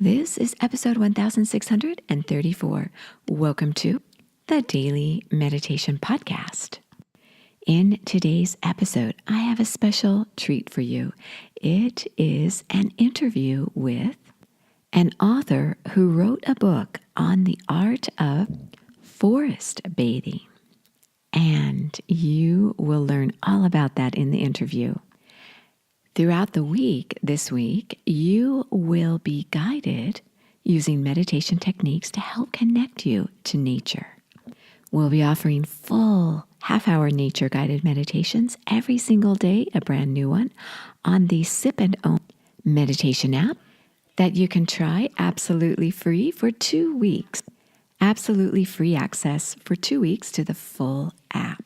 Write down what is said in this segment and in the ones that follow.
This is episode 1634. Welcome to the Daily Meditation Podcast. In today's episode, I have a special treat for you. It is an interview with an author who wrote a book on the art of forest bathing. And you will learn all about that in the interview. Throughout the week, this week, you will be guided using meditation techniques to help connect you to nature. We'll be offering full half-hour nature-guided meditations every single day, a brand new one, on the Sip and Own meditation app that you can try absolutely free for 2 weeks. Absolutely free access for 2 weeks to the full app.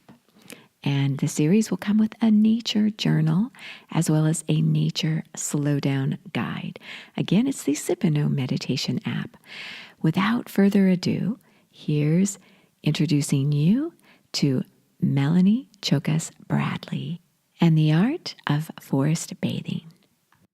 And the series will come with a nature journal as well as a nature slowdown guide. Again, it's the Sip and Own meditation app. Without further ado, here's introducing you to Melanie Choukas-Bradley and the art of forest bathing.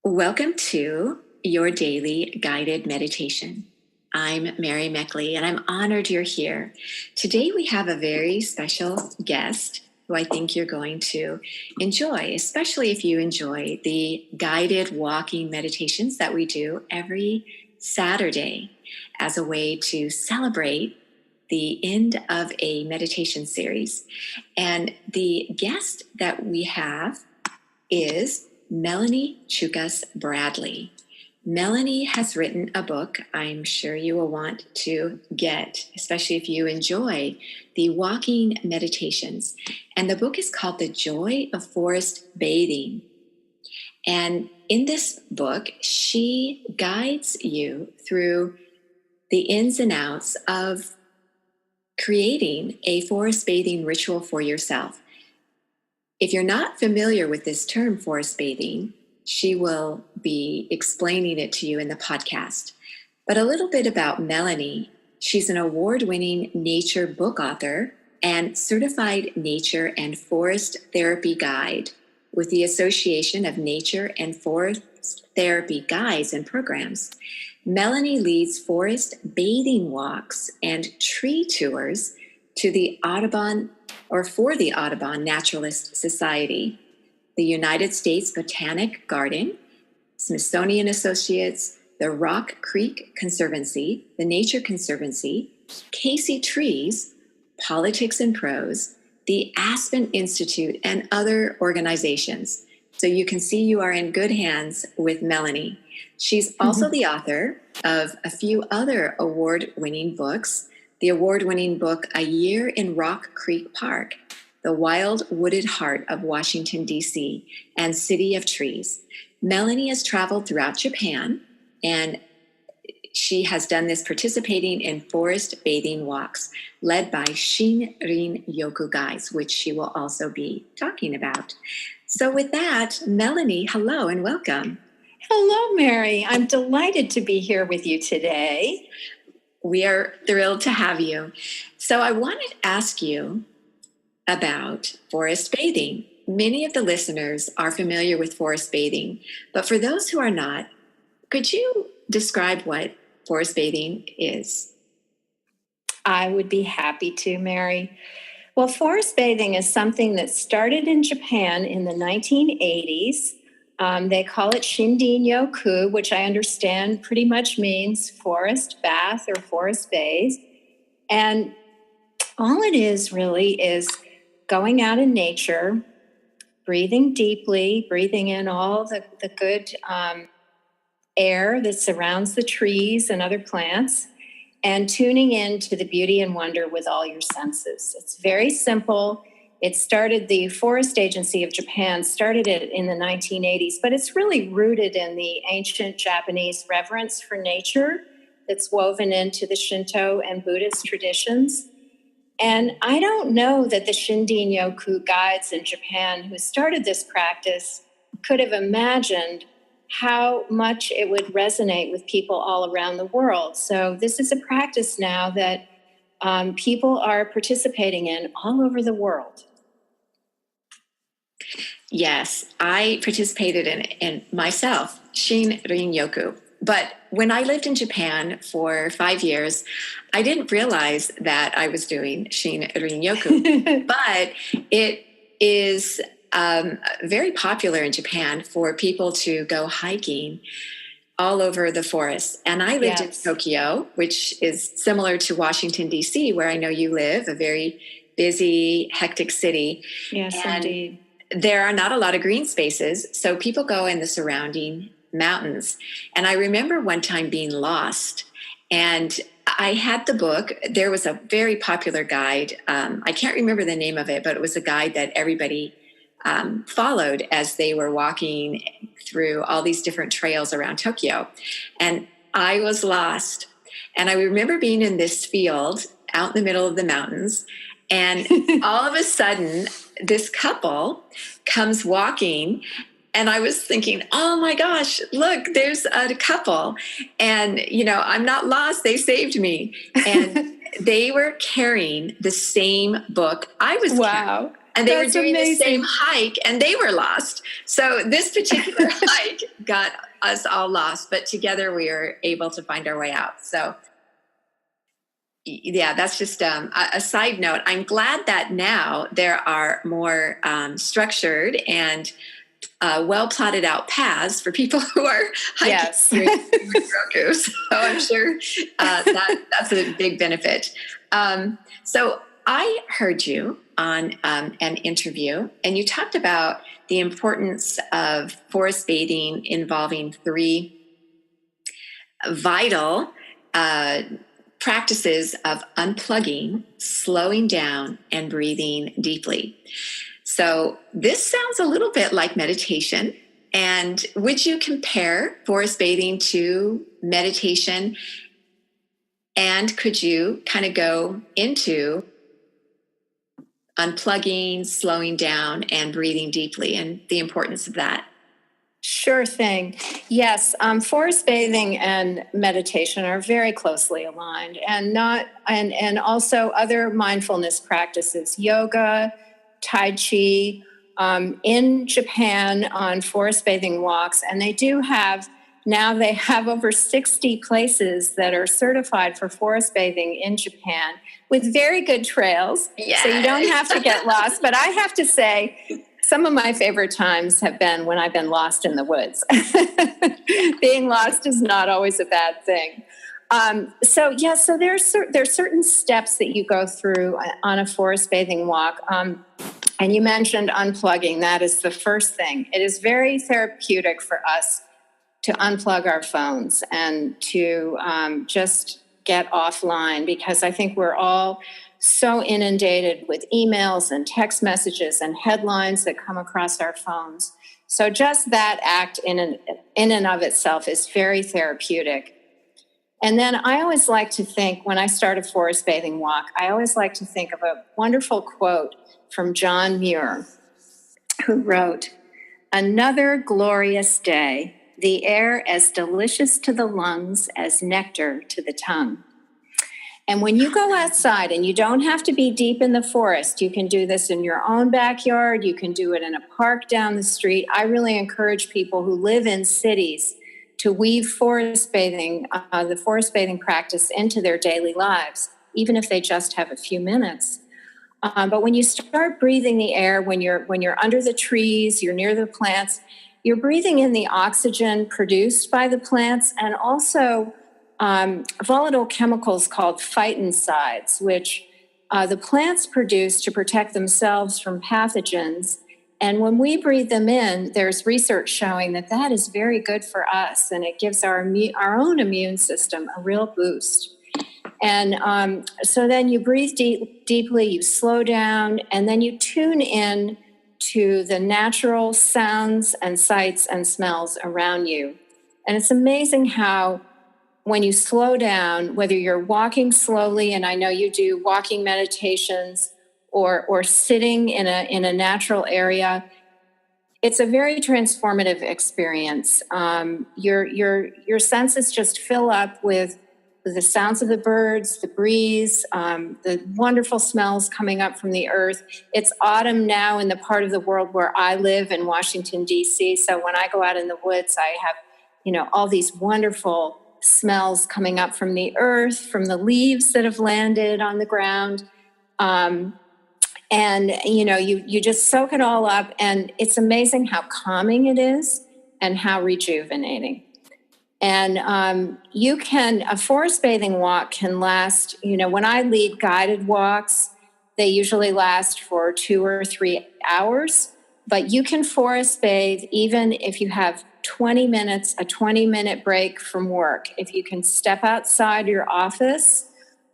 Welcome to your daily guided meditation. I'm Mary Meckley, and I'm honored you're here. Today we have a very special guest who I think you're going to enjoy, especially if you enjoy the guided walking meditations that we do every Saturday as a way to celebrate the end of a meditation series. And the guest that we have is Melanie Choukas-Bradley. Melanie has written a book I'm sure you will want to get, especially if you enjoy the walking meditations. And the book is called The Joy of Forest Bathing. And in this book, she guides you through the ins and outs of creating a forest bathing ritual for yourself. If you're not familiar with this term, forest bathing, she will be explaining it to you in the podcast. But a little bit about Melanie. She's an award-winning nature book author and certified nature and forest therapy guide with the Association of Nature and Forest Therapy Guides and Programs. Melanie leads forest bathing walks and tree tours to the Audubon Naturalist Society, the United States Botanic Garden, Smithsonian Associates, the Rock Creek Conservancy, the Nature Conservancy, Casey Trees, Politics and Prose, the Aspen Institute, and other organizations. So you can see you are in good hands with Melanie. She's also the author of a few other award-winning books, the award-winning book, A Year in Rock Creek Park, The Wild Wooded Heart of Washington, D.C., and City of Trees. Melanie has traveled throughout Japan, and she has done this participating in forest bathing walks led by Shinrin-yoku guides, which she will also be talking about. So with that, Melanie, hello and welcome. Hello, Mary. I'm delighted to be here with you today. We are thrilled to have you. So I wanted to ask you about forest bathing. Many of the listeners are familiar with forest bathing, but for those who are not, could you describe what forest bathing is? I would be happy to, Mary. Well, forest bathing is something that started in Japan in the 1980s. They call it Shinrin-yoku, which I understand pretty much means forest bath or forest bathe. And all it is really is going out in nature, breathing deeply, breathing in all the good air that surrounds the trees and other plants, and tuning in to the beauty and wonder with all your senses. It's very simple. The Forest Agency of Japan started it in the 1980s, but it's really rooted in the ancient Japanese reverence for nature that's woven into the Shinto and Buddhist traditions. And I don't know that the Shinrin-yoku guides in Japan who started this practice could have imagined how much it would resonate with people all around the world. So this is a practice now that people are participating in all over the world. Yes, I participated in myself, Shinrin-yoku. But when I lived in Japan for 5 years, I didn't realize that I was doing Shinrin-yoku. But it is very popular in Japan for people to go hiking all over the forest. And I lived in Tokyo, which is similar to Washington, D.C., where I know you live, a very busy, hectic city. Yes, and indeed. There are not a lot of green spaces, so people go in the surrounding mountains. And I remember one time being lost, and I had the book. There was a very popular guide. I can't remember the name of it, but it was a guide that everybody followed as they were walking through all these different trails around Tokyo. And I was lost. And I remember being in this field out in the middle of the mountains. And all of a sudden, this couple comes walking. And I was thinking, oh my gosh, look, there's a couple. And, I'm not lost. They saved me. And they were carrying the same book I was carrying. And they were doing the same hike, and they were lost. So this particular hike got us all lost, but together we were able to find our way out. So yeah, that's just a side note. I'm glad that now there are more structured and well plotted out paths for people who are hiking through Roku. So I'm sure that's a big benefit. So I heard you on an interview, and you talked about the importance of forest bathing involving 3 vital practices of unplugging, slowing down, and breathing deeply. So this sounds a little bit like meditation. And would you compare forest bathing to meditation? And could you kind of go into unplugging, slowing down, and breathing deeply, and the importance of that? Sure thing. Yes, forest bathing and meditation are very closely aligned, and also other mindfulness practices, yoga, tai chi, in Japan on forest bathing walks, and they have over 60 places that are certified for forest bathing in Japan with very good trails. Yes. So you don't have to get lost. But I have to say, some of my favorite times have been when I've been lost in the woods. Being lost is not always a bad thing. So there's certain steps that you go through on a forest bathing walk. And you mentioned unplugging. That is the first thing. It is very therapeutic for us to unplug our phones and to just get offline, because I think we're all so inundated with emails and text messages and headlines that come across our phones. So just that act in and of itself is very therapeutic. And then I always like to think, when I start a forest bathing walk, I always like to think of a wonderful quote from John Muir, who wrote, "Another glorious day, the air as delicious to the lungs as nectar to the tongue." And when you go outside, and you don't have to be deep in the forest, you can do this in your own backyard, you can do it in a park down the street. I really encourage people who live in cities to weave forest bathing, the forest bathing practice, into their daily lives, even if they just have a few minutes. But when you start breathing the air, when you're under the trees, you're near the plants, you're breathing in the oxygen produced by the plants, and also volatile chemicals called phytoncides, which the plants produce to protect themselves from pathogens. And when we breathe them in, there's research showing that is very good for us, and it gives our own immune system a real boost. And so then you breathe deeply, you slow down, and then you tune in to the natural sounds and sights and smells around you. And it's amazing how when you slow down, whether you're walking slowly, and I know you do walking meditations, or sitting in a natural area, it's a very transformative experience. Your senses just fill up with the sounds of the birds, the breeze, the wonderful smells coming up from the earth. It's autumn now in the part of the world where I live in Washington, D.C. So when I go out in the woods, I have all these wonderful smells coming up from the earth, from the leaves that have landed on the ground. And, you just soak it all up, and it's amazing how calming it is and how rejuvenating. And a forest bathing walk can last, when I lead guided walks, they usually last for 2 or 3 hours, but you can forest bathe even if you have 20 minutes, a 20-minute break from work. If you can step outside your office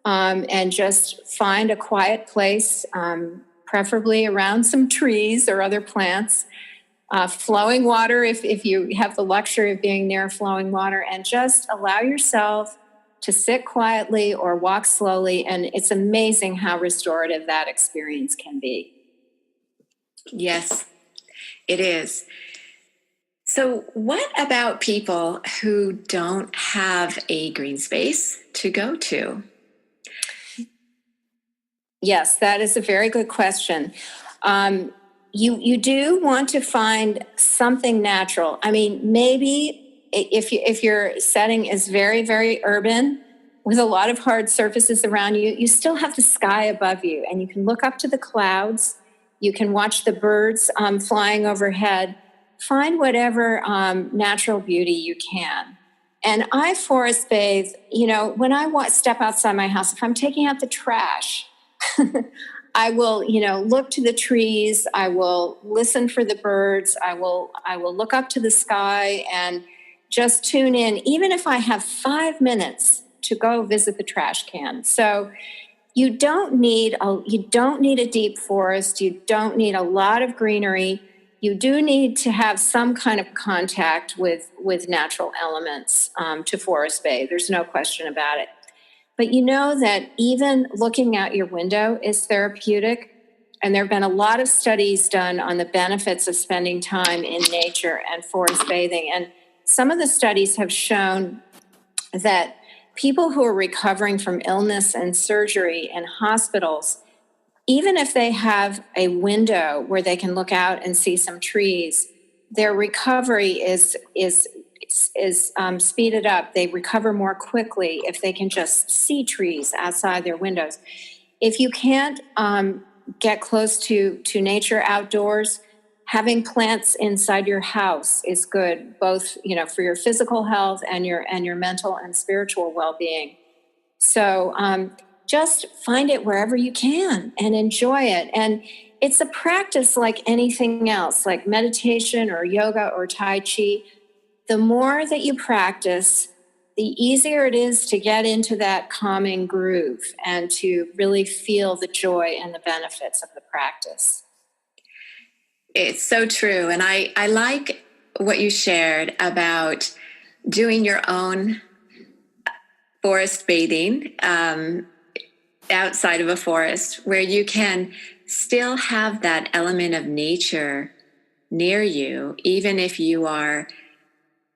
and just find a quiet place, preferably around some trees or other plants, flowing water if you have the luxury of being near flowing water, and just allow yourself to sit quietly or walk slowly. And it's amazing how restorative that experience can be. Yes, it is. So what about people who don't have a green space to go to? Yes, that is a very good question. You do want to find something natural. I mean, maybe if your setting is very, very urban with a lot of hard surfaces around you, you still have the sky above you, and you can look up to the clouds. You can watch the birds flying overhead. Find whatever natural beauty you can. And I forest bathe, when I step outside my house, if I'm taking out the trash, I will, look to the trees. I will listen for the birds. I will look up to the sky and just tune in, even if I have 5 minutes to go visit the trash can. So you don't need a deep forest. You don't need a lot of greenery. You do need to have some kind of contact with natural elements to forest bathe. There's no question about it. But you know that even looking out your window is therapeutic. And there have been a lot of studies done on the benefits of spending time in nature and forest bathing. And some of the studies have shown that people who are recovering from illness and surgery in hospitals, even if they have a window where they can look out and see some trees, their recovery is speeded up. They recover more quickly if they can just see trees outside their windows. If you can't get close to nature outdoors, having plants inside your house is good, both for your physical health and your mental and spiritual well-being. So just find it wherever you can and enjoy it. And it's a practice like anything else, like meditation or yoga or Tai Chi. The more that you practice, the easier it is to get into that calming groove and to really feel the joy and the benefits of the practice. It's so true. And I like what you shared about doing your own forest bathing outside of a forest, where you can still have that element of nature near you, even if you are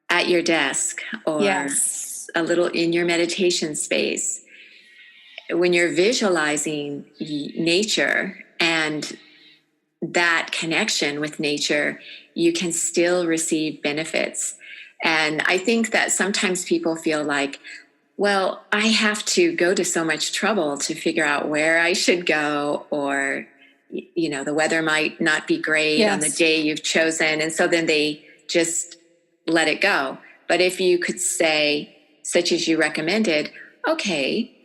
at your desk or Yes. a little in your meditation space. When you're visualizing nature and that connection with nature, you can still receive benefits. And I think that sometimes people feel like, well, I have to go to so much trouble to figure out where I should go, or, the weather might not be great on the day you've chosen. And so then they just let it go. But if you could say, such as you recommended, okay,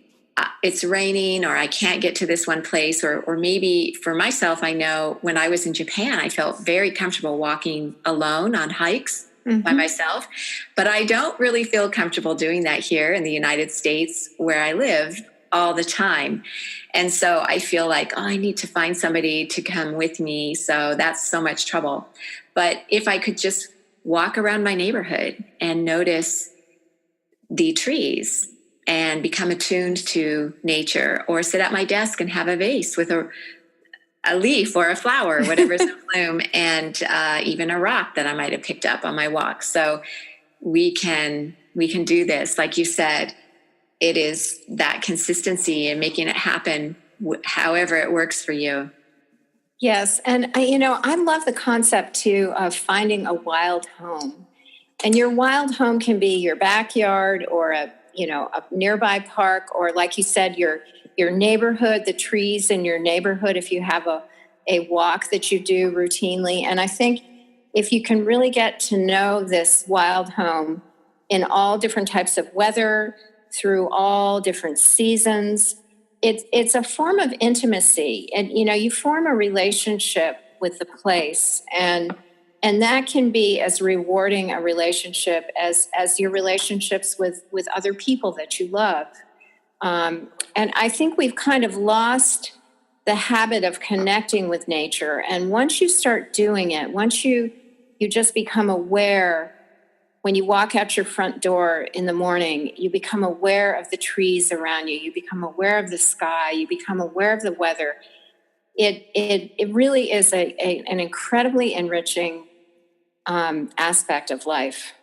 it's raining, or I can't get to this one place, or maybe for myself, I know when I was in Japan, I felt very comfortable walking alone on hikes by myself, but I don't really feel comfortable doing that here in the United States where I live all the time. And so I feel like, I need to find somebody to come with me. So that's so much trouble. But if I could just walk around my neighborhood and notice the trees and become attuned to nature, or sit at my desk and have a vase with a leaf or a flower, whatever's in bloom, and even a rock that I might have picked up on my walk. So we can do this. Like you said, it is that consistency and making it happen however it works for you. Yes. And I love the concept too of finding a wild home. And your wild home can be your backyard or a nearby park, or like you said, your neighborhood, the trees in your neighborhood, if you have a walk that you do routinely. And I think if you can really get to know this wild home in all different types of weather, through all different seasons, it's a form of intimacy. And, you form a relationship with the place. And that can be as rewarding a relationship as your relationships with other people that you love. And I think we've kind of lost the habit of connecting with nature. And once you start doing it, once you just become aware, when you walk out your front door in the morning, you become aware of the trees around you. You become aware of the sky. You become aware of the weather. It really is an incredibly enriching aspect of life.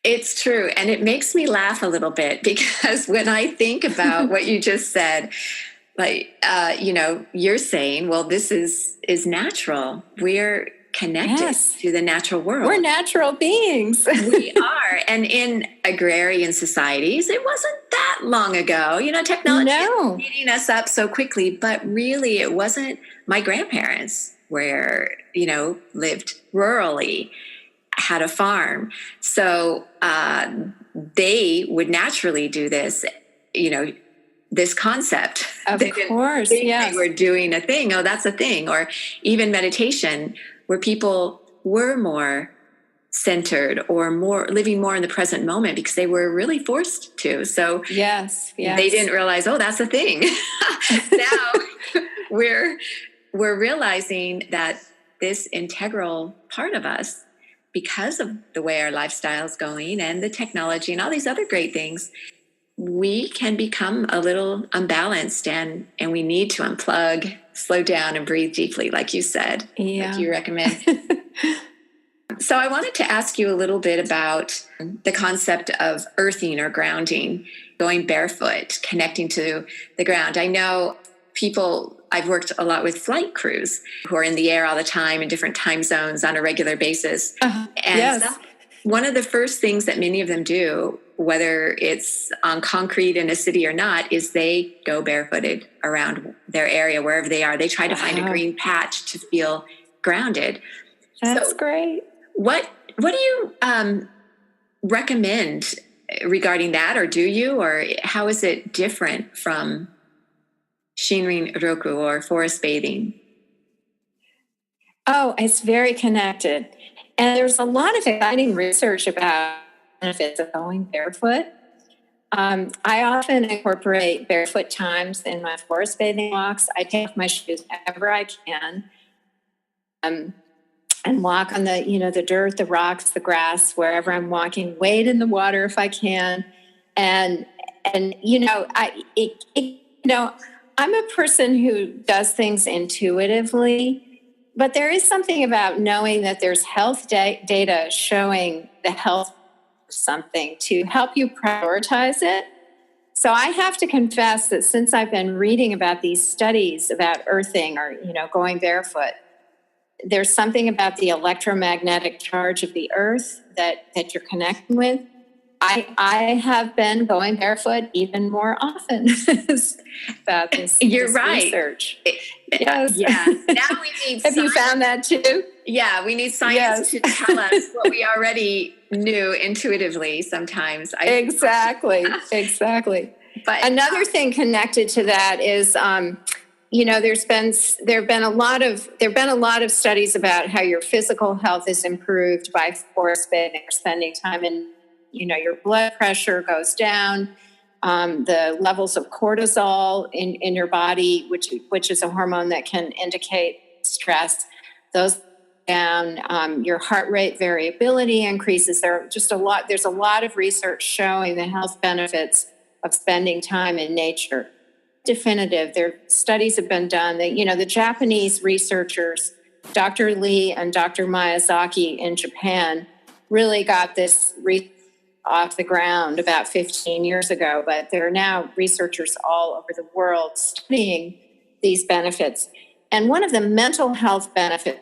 It's true. And it makes me laugh a little bit because when I think about what you just said, like, you're saying, well, this is natural. We're connected to the natural world. We're natural beings. We are. And in agrarian societies, it wasn't that long ago. Technology is speeding us up so quickly, but really it wasn't. My grandparents lived rurally, had a farm. So they would naturally do this, this concept. Of course, yes. They were doing a thing. Oh, that's a thing. Or even meditation, where people were more centered or living more in the present moment because they were really forced to. So yes. They didn't realize, oh, that's a thing. Now we're realizing that this integral part of us, because of the way our lifestyle is going and the technology and all these other great things, we can become a little unbalanced and we need to unplug, slow down, and breathe deeply, like you said, like you recommend. So I wanted to ask you a little bit about the concept of earthing or grounding, going barefoot, connecting to the ground. I know I've worked a lot with flight crews who are in the air all the time in different time zones on a regular basis. And one of the first things that many of them do, whether it's on concrete in a city or not, is they go barefooted around their area, wherever they are. They try to find a green patch to feel grounded. That's great. What do you recommend regarding that, or do you, or how is it different from Shinrin Roku or forest bathing? Oh, it's very connected. And there's a lot of exciting research about benefits of going barefoot. I often incorporate barefoot times in my forest bathing walks. I take off my shoes whenever I can, and walk on the dirt, the rocks, the grass, wherever I'm walking. Wade in the water if I can, and I'm a person who does things intuitively. But there is something about knowing that there's health data showing the health of something to help you prioritize it. So I have to confess that since I've been reading about these studies about earthing or, going barefoot, there's something about the electromagnetic charge of the earth that you're connecting with. I have been going barefoot even more often about this. You're this right. Research. Yes. Yeah. Now we need. Have you found that too? Yeah, we need science to tell us what we already knew intuitively. Sometimes. Exactly. But another thing connected to that is, there've been a lot of studies about how your physical health is improved by forest bathing or spending time in. Your blood pressure goes down, the levels of cortisol in your body, which is a hormone that can indicate stress, those down. Your heart rate variability increases. There's a lot of research showing the health benefits of spending time in nature. Definitive. Studies have been done. The Japanese researchers, Dr. Lee and Dr. Miyazaki in Japan, really got this research off the ground about 15 years ago, but there are now researchers all over the world studying these benefits. And one of the mental health benefits,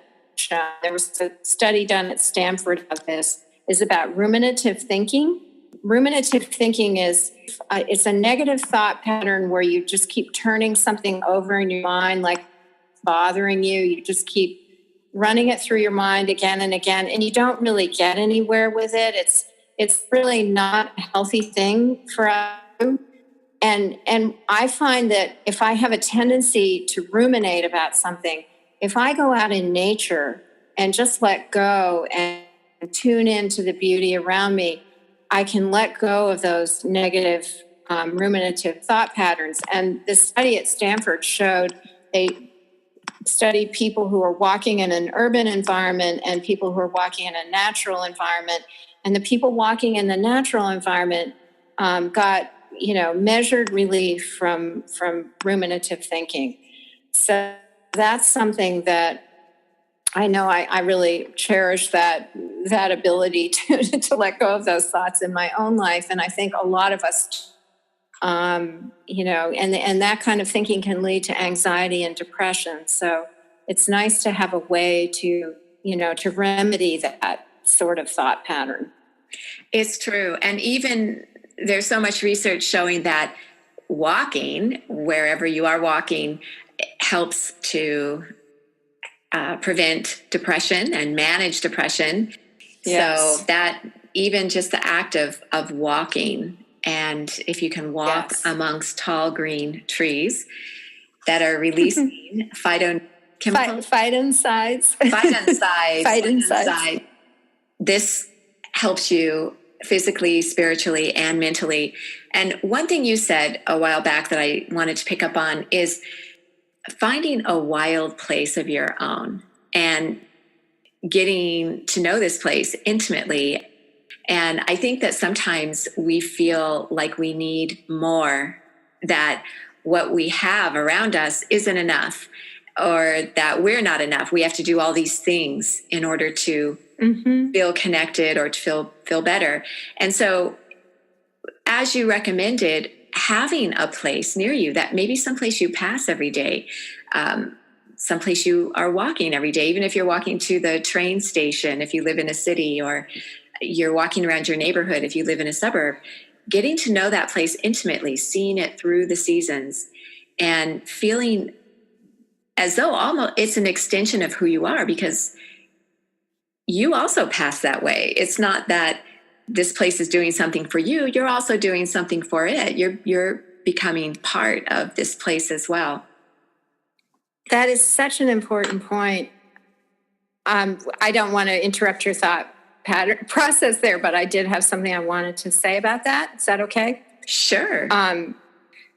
there was a study done at Stanford of this, is about ruminative thinking. Ruminative thinking is it's a negative thought pattern where you just keep turning something over in your mind, like bothering you. You just keep running it through your mind again and again, and you don't really get anywhere with it. It's really not a healthy thing for us. And I find that if I have a tendency to ruminate about something, if I go out in nature and just let go and tune into the beauty around me, I can let go of those negative ruminative thought patterns. And the study at Stanford showed they studied people who are walking in an urban environment and people who are walking in a natural environment. And the people walking in the natural environment got, measured relief from ruminative thinking. So that's something that I know I really cherish that ability to let go of those thoughts in my own life. And I think a lot of us, and that kind of thinking can lead to anxiety and depression. So it's nice to have a way to remedy that sort of thought pattern. It's true. And even there's so much research showing that walking, wherever you are walking, helps to prevent depression and manage depression. Yes. So that even just the act of walking, and if you can walk amongst tall green trees that are releasing phytoncides. This helps you physically, spiritually, and mentally. And one thing you said a while back that I wanted to pick up on is finding a wild place of your own and getting to know this place intimately. And I think that sometimes we feel like we need more, that what we have around us isn't enough, or that we're not enough. We have to do all these things in order to feel connected or to feel better. And so, as you recommended, having a place near you, that maybe someplace you pass every day, someplace you are walking every day, even if you're walking to the train station, if you live in a city, or you're walking around your neighborhood, if you live in a suburb, getting to know that place intimately, seeing it through the seasons, and feeling as though almost it's an extension of who you are, because you also pass that way. It's not that this place is doing something for you. You're also doing something for it. You're becoming part of this place as well. That is such an important point. I don't want to interrupt your thought pattern process there, but I did have something I wanted to say about that. Is that okay? Sure.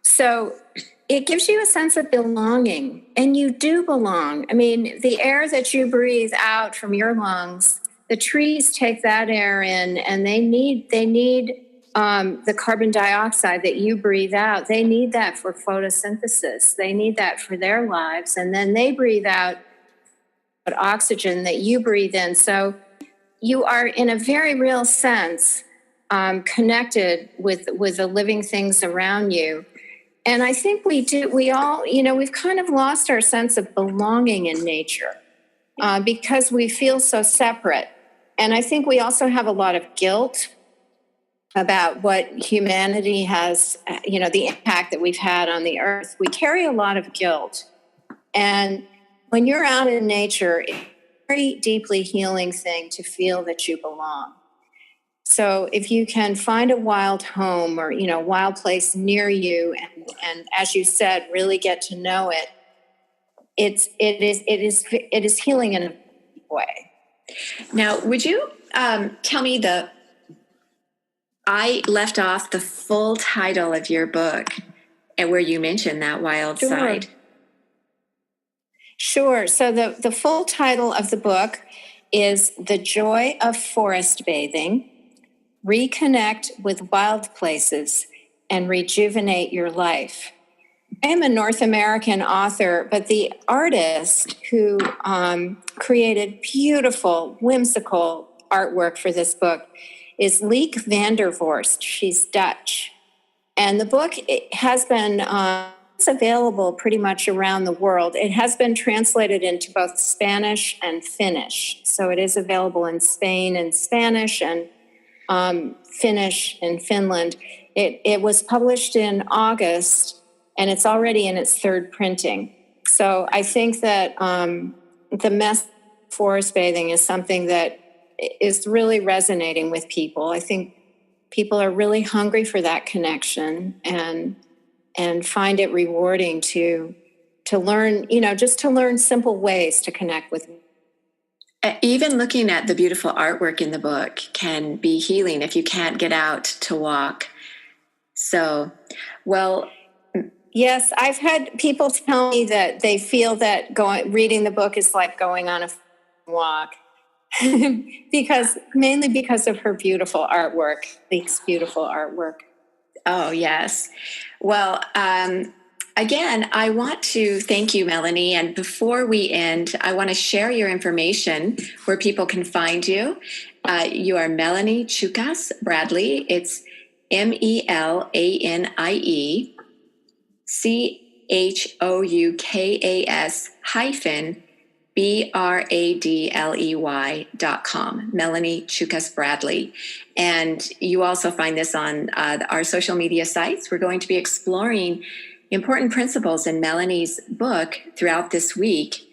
So it gives you a sense of belonging, and you do belong. I mean, the air that you breathe out from your lungs, the trees take that air in, and they need the carbon dioxide that you breathe out. They need that for photosynthesis. They need that for their lives, and then they breathe out oxygen that you breathe in. So you are, in a very real sense, connected with the living things around you. And I think we all, we've kind of lost our sense of belonging in nature because we feel so separate. And I think we also have a lot of guilt about what humanity has, the impact that we've had on the earth. We carry a lot of guilt. And when you're out in nature, it's a very deeply healing thing to feel that you belong. So if you can find a wild home or, wild place near you, and as you said, really get to know it, it is healing in a way. Now, would you tell me I left off the full title of your book, and where you mentioned that wild side. Sure. So the full title of the book is The Joy of Forest Bathing: Reconnect with Wild Places and Rejuvenate Your Life. I am a North American author, but the artist who created beautiful, whimsical artwork for this book is Lieke van der Vorst. She's Dutch. And the book has been available pretty much around the world. It has been translated into both Spanish and Finnish. So it is available in Spain in Spanish and Finnish in Finland. It was published in August, and it's already in its third printing. So I think that the message of forest bathing is something that is really resonating with people. I think people are really hungry for that connection and find it rewarding to learn, just to learn simple ways to connect with. Even looking at the beautiful artwork in the book can be healing if you can't get out to walk. So, well, yes, I've had people tell me that they feel that reading the book is like going on a walk. mainly because of her beautiful artwork, Leek's beautiful artwork. Oh, yes. Well, again, I want to thank you, Melanie. And before we end, I want to share your information where people can find you. You are Melanie Choukas-Bradley. It's MELANICHOUKAS-BRADLEY.com, Melanie Choukas-Bradley. And you also find this on our social media sites. We're going to be exploring important principles in Melanie's book throughout this week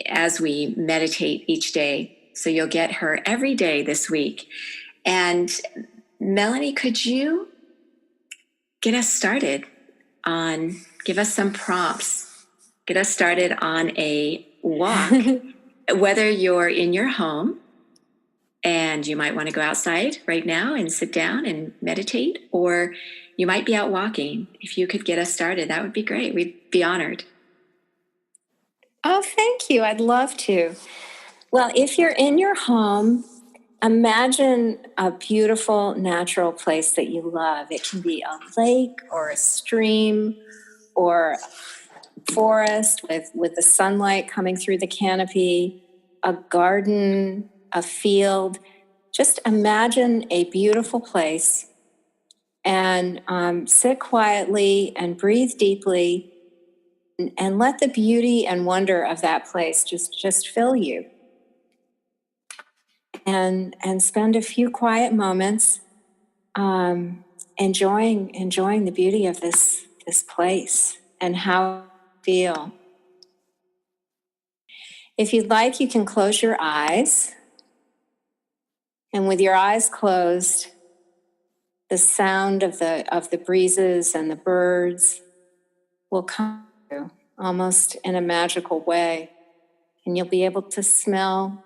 as we meditate each day. So you'll get her every day this week. And Melanie, could you get us started give us some prompts, get us started on a walk, whether you're in your home and you might want to go outside right now and sit down and meditate, or you might be out walking. If you could get us started, that would be great. We'd be honored. Oh, thank you. I'd love to. Well, if you're in your home, imagine a beautiful natural place that you love. It can be a lake or a stream or a forest with the sunlight coming through the canopy, a garden, a field. Just imagine a beautiful place and sit quietly and breathe deeply and let the beauty and wonder of that place just fill you. And spend a few quiet moments enjoying the beauty of this place and how you feel. If you'd like, you can close your eyes. And with your eyes closed, the sound of the breezes and the birds will come through almost in a magical way. And you'll be able to smell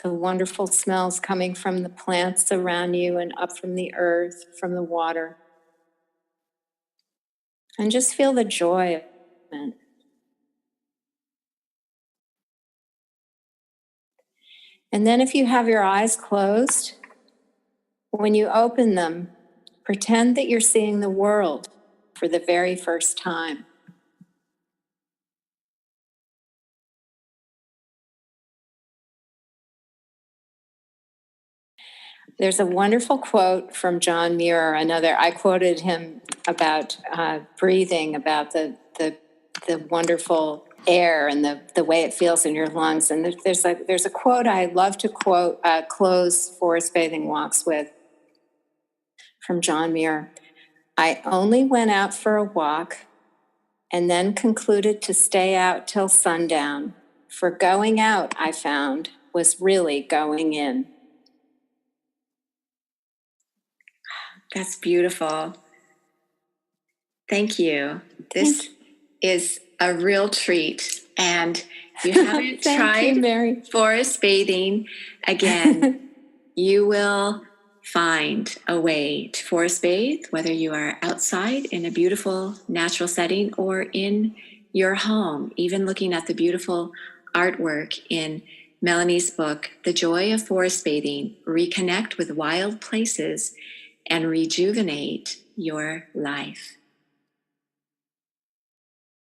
the wonderful smells coming from the plants around you and up from the earth, from the water. And just feel the joy of it. And then if you have your eyes closed, when you open them, pretend that you're seeing the world for the very first time. There's a wonderful quote from John Muir, I quoted him about breathing, about the wonderful air and the way it feels in your lungs. And there's a quote I love to close forest bathing walks with from John Muir. I only went out for a walk and then concluded to stay out till sundown. For going out, I found, was really going in. That's beautiful. Thank you. This is a real treat. And if you haven't tried forest bathing, again, you will find a way to forest bathe, whether you are outside in a beautiful natural setting or in your home, even looking at the beautiful artwork in Melanie's book, The Joy of Forest Bathing, Reconnect with Wild Places and Rejuvenate Your Life.